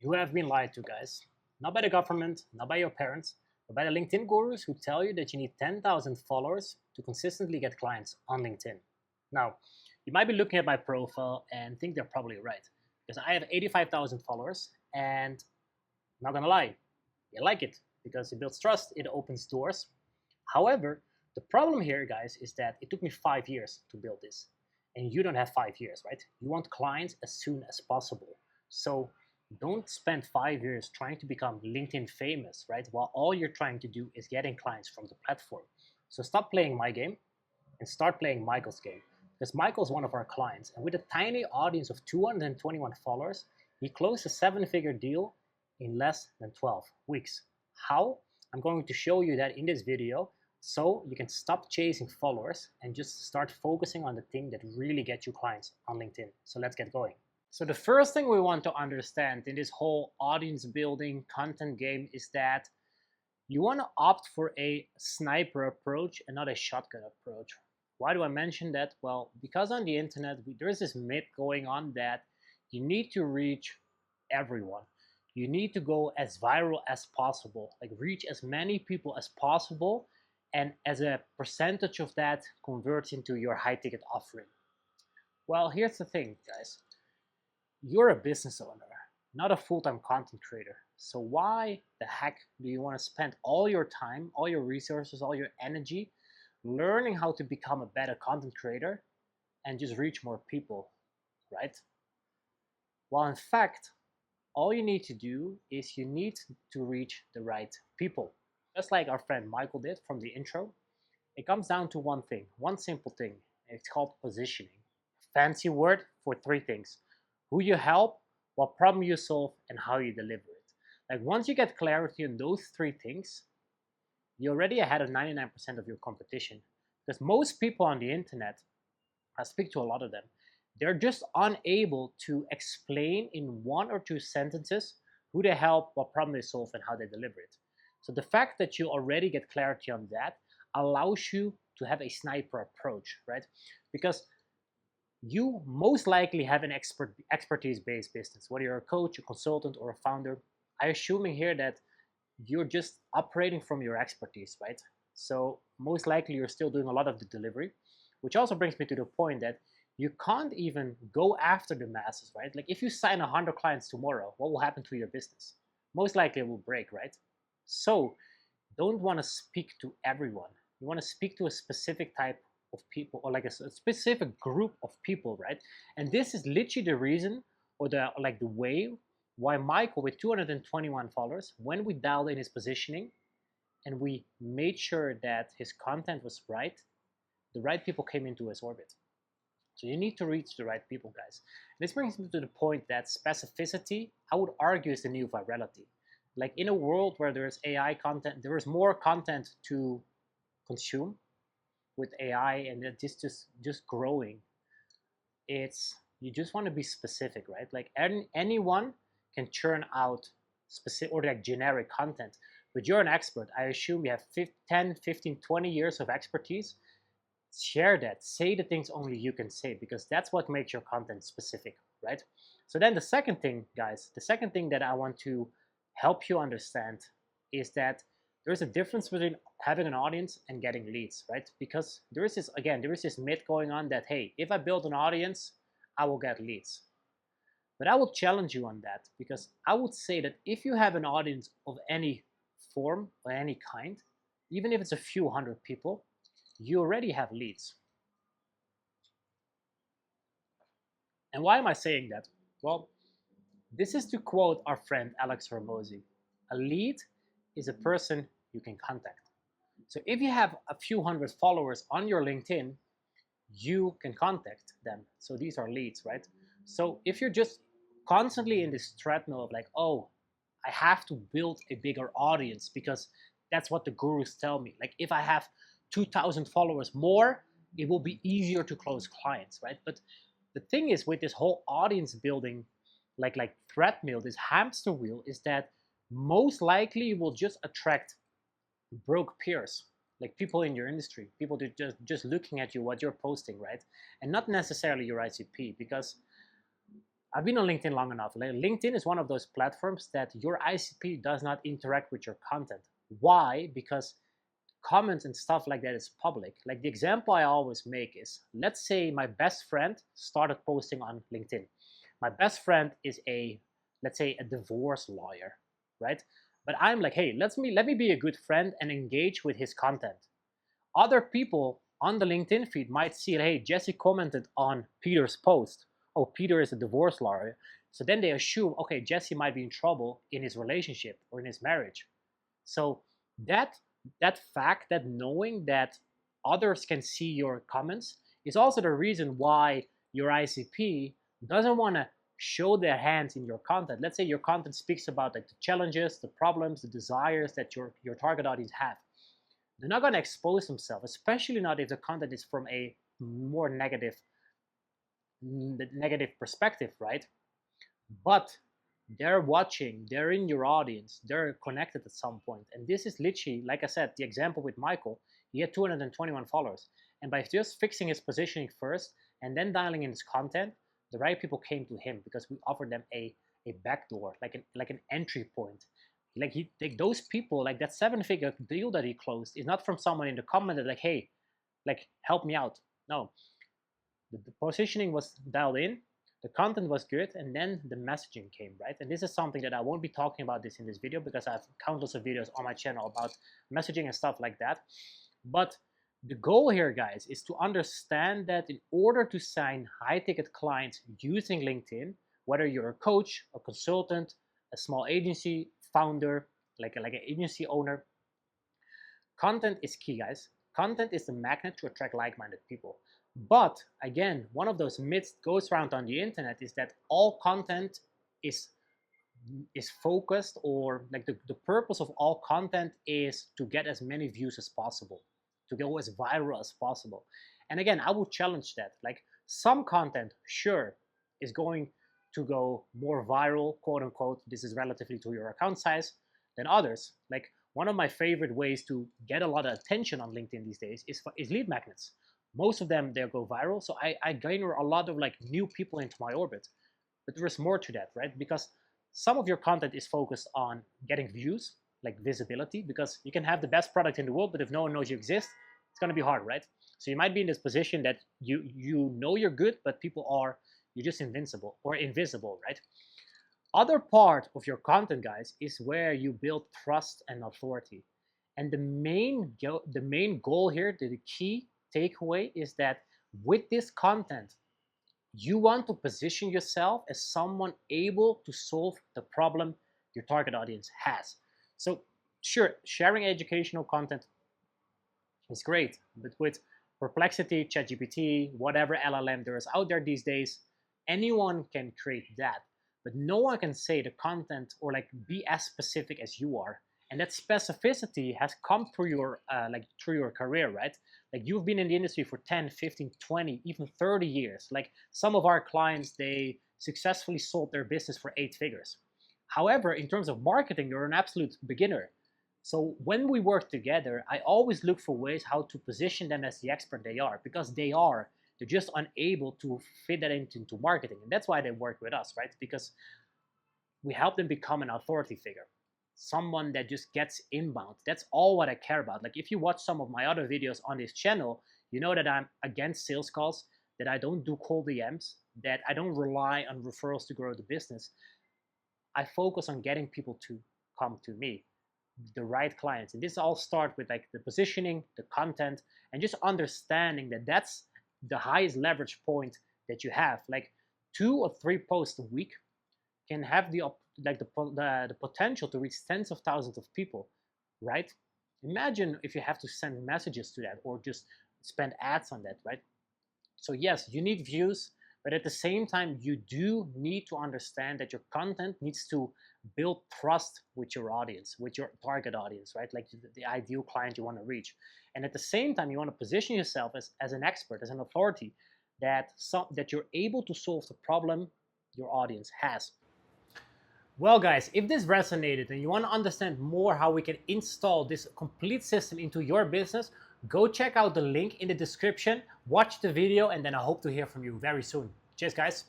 You have been lied to, guys. Not by the government, not by your parents, but by the LinkedIn gurus who tell you that you need 10,000 followers to consistently get clients on LinkedIn. Now, you might be looking at my profile and think they're probably right, because I have 85,000 followers, and not gonna lie, you like it because it builds trust, it opens doors. However, the problem here, guys, is that it took me 5 years to build this, and you don't have 5 years, right? You want clients as soon as possible. So don't spend 5 years trying to become LinkedIn famous, right? While all you're trying to do is getting clients from the platform. So stop playing my game and start playing Michael's game. Because Michael's one of our clients, and with a tiny audience of 221 followers, he closed a seven-figure deal in less than 12 weeks. How? I'm going to show you that in this video, so you can stop chasing followers and just start focusing on the thing that really gets you clients on LinkedIn. So let's get going. So the first thing we want to understand in this whole audience building content game is that you want to opt for a sniper approach and not a shotgun approach. Why do I mention that? Well, because on the internet, there is this myth going on that you need to reach everyone. You need to go as viral as possible, like reach as many people as possible, and as a percentage of that converts into your high ticket offering. Well, here's the thing, guys. You're a business owner, not a full-time content creator. So why the heck do you want to spend all your time, all your resources, all your energy learning how to become a better content creator and just reach more people, right? Well, in fact, all you need to do is you need to reach the right people. Just like our friend Michael did from the intro, it comes down to one thing, one simple thing. It's called positioning. Fancy word for three things: who you help, what problem you solve, and how you deliver it. Like once you get clarity on those three things, you're already ahead of 99% of your competition. Because most people on the internet, I speak to a lot of them, they're just unable to explain in one or two sentences who they help, what problem they solve, and how they deliver it. So the fact that you already get clarity on that allows you to have a sniper approach, right? Because you most likely have an expertise-based business, whether you're a coach, a consultant, or a founder. I'm assuming here that you're just operating from your expertise, right? So most likely you're still doing a lot of the delivery, which also brings me to the point that you can't even go after the masses, right? Like if you sign 100 clients tomorrow, what will happen to your business? Most likely it will break, right? So don't want to speak to everyone. You want to speak to a specific type of people, or like a specific group of people, right? And this is literally the reason, or the way why Michael, with 221 followers, when we dialed in his positioning and we made sure that his content was right, the right people came into his orbit. So you need to reach the right people, guys. And this brings me to the point that specificity, I would argue, is the new virality. Like in a world where there's AI content, there is more content to consume with AI, and it's just growing. It's, you just want to be specific, right? Like anyone can churn out specific or like generic content, but you're an expert. I assume you have 10, 15, 20 years of expertise. Share that. Say the things only you can say, because that's what makes your content specific, right? So then the second thing, guys, the second thing that I want to help you understand is that there's a difference between having an audience and getting leads, right? Because there is this myth going on that, hey, if I build an audience, I will get leads. But I will challenge you on that, because I would say that if you have an audience of any form or any kind, even if it's a few hundred people, you already have leads. And why am I saying that? Well, this is to quote our friend Alex Hormozy. A lead is a person you can contact. So if you have a few hundred followers on your LinkedIn, you can contact them. So these are leads, right? So if you're just constantly in this treadmill of like, oh, I have to build a bigger audience because that's what the gurus tell me. Like if I have 2,000 followers more, it will be easier to close clients, right? But the thing is with this whole audience building, like treadmill, this hamster wheel, is that most likely you will just attract broke peers, like people in your industry, people that just looking at you, what you're posting, right? And not necessarily your ICP, because I've been on LinkedIn long enough. LinkedIn is one of those platforms that your ICP does not interact with your content. Why? Because comments and stuff like that is public. Like the example I always make is, let's say my best friend started posting on LinkedIn. My best friend is let's say a divorce lawyer, right? But I'm like, hey, let me be a good friend and engage with his content. Other people on the LinkedIn feed might see, hey, Jesse commented on Peter's post. Oh, Peter is a divorce lawyer. So then they assume, okay, Jesse might be in trouble in his relationship or in his marriage. So that fact, that knowing that others can see your comments, is also the reason why your ICP doesn't want to show their hands in your content. Let's say your content speaks about like the challenges, the problems, the desires that your target audience have. They're not going to expose themselves, especially not if the content is from a more negative perspective, right? But they're watching, they're in your audience, they're connected at some point. And this is literally, like I said, the example with Michael, he had 221 followers. And by just fixing his positioning first and then dialing in his content, the right people came to him because we offered them a backdoor, like an entry point. Like those people, like that 7-figure deal that he closed is not from someone in the comment that like, hey, like help me out. No, the positioning was dialed in, the content was good, and then the messaging came, right? And this is something that I won't be talking about this in this video because I have countless of videos on my channel about messaging and stuff like that. But the goal here, guys, is to understand that in order to sign high-ticket clients using LinkedIn, whether you're a coach, a consultant, a small agency founder, like an agency owner, content is key, guys. Content is the magnet to attract like-minded people. But again, one of those myths goes around on the internet is that all content is focused, or like the purpose of all content is to get as many views as possible, to go as viral as possible. And again, I would challenge that. Like some content, sure, is going to go more viral, quote unquote. This is relatively to your account size than others. Like one of my favorite ways to get a lot of attention on LinkedIn these days is lead magnets. Most of them, they'll go viral. So I gain a lot of like new people into my orbit. But there is more to that, right? Because some of your content is focused on getting views, like visibility, because you can have the best product in the world, but if no one knows you exist, it's going to be hard, right? So you might be in this position that you know you're good, but you're just invincible or invisible, right? Other part of your content, guys, is where you build trust and authority. And the main goal here, the key takeaway, is that with this content, you want to position yourself as someone able to solve the problem your target audience has. So sure, sharing educational content is great, but with Perplexity, ChatGPT, whatever LLM there is out there these days, anyone can create that. But no one can say the content or like be as specific as you are. And that specificity has come through your through your career, right? Like you've been in the industry for 10, 15, 20, even 30 years. Like some of our clients, they successfully sold their business for 8 figures. However, in terms of marketing, you're an absolute beginner. So when we work together, I always look for ways how to position them as the expert they are, because they are. They're just unable to fit that into marketing. And that's why they work with us, right? Because we help them become an authority figure, someone that just gets inbound. That's all what I care about. Like if you watch some of my other videos on this channel, you know that I'm against sales calls, that I don't do cold DMs, that I don't rely on referrals to grow the business. I focus on getting people to come to me, the right clients. And this all starts with like the positioning, the content, and just understanding that that's the highest leverage point that you have. Like 2 or 3 posts a week can have the potential to reach tens of thousands of people, right? Imagine if you have to send messages to that or just spend ads on that, right? So yes, you need views, but at the same time, you do need to understand that your content needs to build trust with your audience, with your target audience, right? Like the ideal client you want to reach. And at the same time, you want to position yourself as an expert, as an authority, that you're able to solve the problem your audience has. Well, guys, if this resonated and you want to understand more how we can install this complete system into your business, go check out the link in the description, watch the video, and then I hope to hear from you very soon. Cheers, guys.